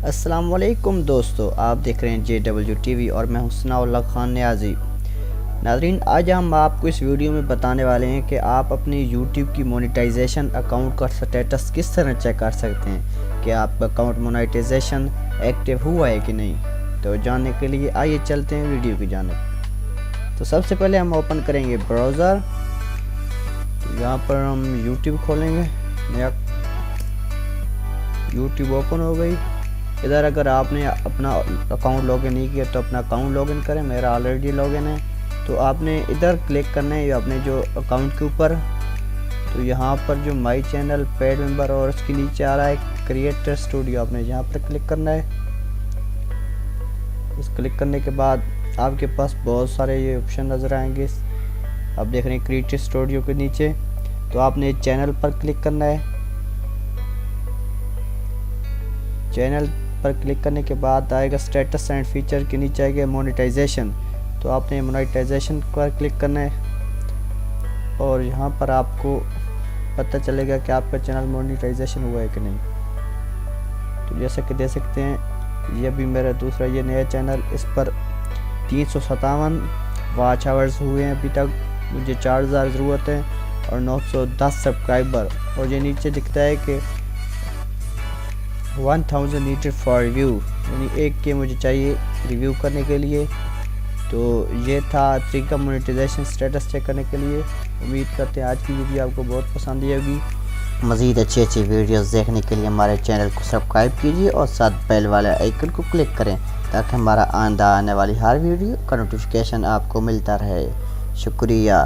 अस्सलाम वालेकुम दोस्तों, आप देख रहे हैं JWTV और मैं हूं सनाउल्लाह खान न्याजी। नाज़रीन, आज हम आपको इस वीडियो में बताने वाले हैं कि आप अपनी YouTube की मोनेटाइजेशन अकाउंट का स्टेटस किस तरह चेक कर सकते हैं कि आपका अकाउंट मोनेटाइजेशन एक्टिव हुआ है कि नहीं। तो जानने के लिए आइए चलते हैं वीडियो की जानिब। तो सबसे पहले हम ओपन करेंगे ब्राउज़र। तो यहाँ पर हम YouTube खोलेंगे। नया YouTube ओपन हो गई। इधर अगर आपने अपना अकाउंट लॉगिन नहीं किया तो अपना अकाउंट लॉगिन करें। मेरा ऑलरेडी लॉगिन है, तो आपने इधर क्लिक करना है अपने जो अकाउंट के ऊपर। तो यहाँ पर जो माई चैनल, पेड मेंबर और उसके नीचे आ रहा है क्रिएटर स्टूडियो, आपने यहाँ पर क्लिक करना है। इस क्लिक करने के बाद आपके पास बहुत सारे ये ऑप्शन नज़र आएंगे। आप देख रहे हैं क्रिएटर स्टूडियो के नीचे, तो आपने चैनल पर क्लिक करना है। चैनल पर क्लिक करने के बाद आएगा स्टेटस एंड फीचर, के नीचे आएगा मोनेटाइजेशन। तो आपने मोनेटाइजेशन पर क्लिक करना है और यहाँ पर आपको पता चलेगा कि आपका चैनल मोनेटाइजेशन हुआ है कि नहीं। तो जैसे कि देख सकते हैं, ये भी मेरा दूसरा ये नया चैनल, इस पर 357 वॉच आवर्स हुए हैं अभी तक। मुझे 4000 ज़रूरत है और 910 सब्सक्राइबर। और ये नीचे दिखता है कि 1000 नीडेड फॉर रिव्यू, यानी 1K मुझे चाहिए रिव्यू करने के लिए। तो ये था तरीका मोनेटाइजेशन स्टेटस चेक करने के लिए। उम्मीद करते हैं आज की वीडियो आपको बहुत पसंद आई होगी। मज़ीद अच्छी वीडियोस देखने के लिए हमारे चैनल को सब्सक्राइब कीजिए और साथ बेल वाले आइकन को क्लिक करें ताकि हमारा आने वाली हर वीडियो का नोटिफिकेशन आपको मिलता रहे। शुक्रिया।